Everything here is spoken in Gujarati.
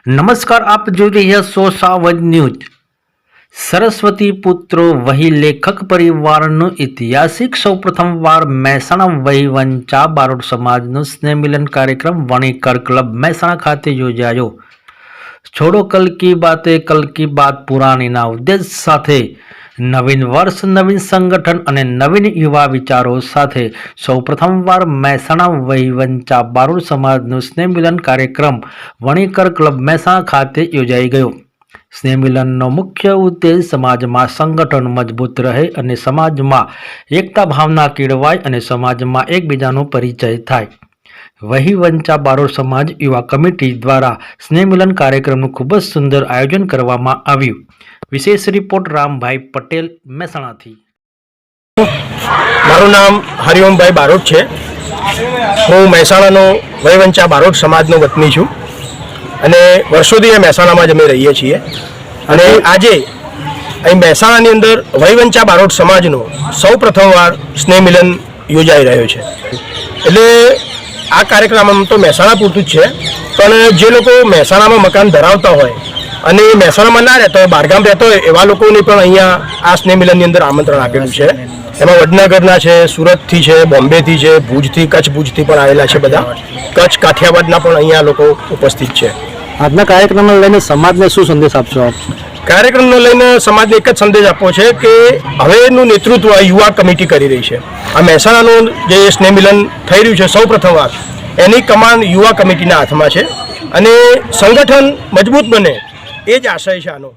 નમસ્કાર, આપ જોઈ રહ્યા છો સાવજ ન્યૂઝ। સરસ્વતી પુત્રો વહી લેખક પરિવારનો ઐતિહાસિક સૌપ્રથમવાર મહેસાણા વહી વંચા બારોટ સમાજનો સ્નેહમિલન કાર્યક્રમ વણીકર ક્લબ મહેસાણા ખાતે યોજાયો। છોડો કલ કી બાત પુરાણીના ઉદ્દેશ સાથે નવીન વર્ષ, નવીન સંગઠન અને નવીન યુવા વિચારો સાથે સૌપ્રથમવાર મહેસાણા વહી વંચા બારોટ સમાજનો સ્નેહમિલન કાર્યક્રમ વણીકર ક્લબ મહેસાણા ખાતે યોજાઈ ગયો। સ્નેહમિલનનો મુખ્ય ઉદ્દેશ સમાજમાં સંગઠન મજબૂત રહે અને સમાજમાં એકતા ભાવના કેળવાય અને સમાજમાં એકબીજાનો પરિચય થાય। વહી વંચા બારોટ સમાજ યુવા કમિટી દ્વારા સ્નેહમિલન કાર્યક્રમનું ખૂબ જ સુંદર આયોજન કરવામાં આવ્યું। વિશેષ રિપોર્ટ રામભાઈ પટેલ, મહેસાણાથી। મારું નામ હરિઓમભાઈ બારોટ છે। હું મહેસાણાનો વહી વંચા બારોટ સમાજનો વતની છું અને વર્ષોથી એ મહેસાણામાં જ અમે રહીએ છીએ અને આજે અહીં મહેસાણાની અંદર વહી વંચા બારોટ સમાજનો સૌ પ્રથમવાર સ્નેહમિલન યોજાઈ રહ્યો છે। એટલે આ કાર્યક્રમ આમ તો મહેસાણા પૂરતું જ છે, પણ જે લોકો મહેસાણામાં મકાન ધરાવતા હોય અને મહેસાણામાં ના રહેતા હોય, બહારગામ રહેતા હોય એવા લોકોને પણ અહીંયા આ સ્નેહમિલનની અંદર આમંત્રણ આપેલું છે। એમાં વડનગરના છે, સુરતથી છે, બોમ્બેથી છે, ભુજથી, કચ્છ ભુજથી પણ આવેલા છે બધા। કચ્છ કાઠિયાવાડના પણ અહીંયા લોકો ઉપસ્થિત છે। આજના કાર્યક્રમને લઈને સમાજને શું સંદેશ આપશો આપ? કાર્યક્રમને લઈને સમાજને એક જ સંદેશ આપવો છે કે હવેનું નેતૃત્વ યુવા કમિટી કરી રહી છે। આ મહેસાણાનું જે સ્નેહમિલન થઈ રહ્યું છે સૌ પ્રથમવાર, એની કમાન યુવા કમિટીના હાથમાં છે અને સંગઠન મજબૂત બને એ જ આશય છે આનો।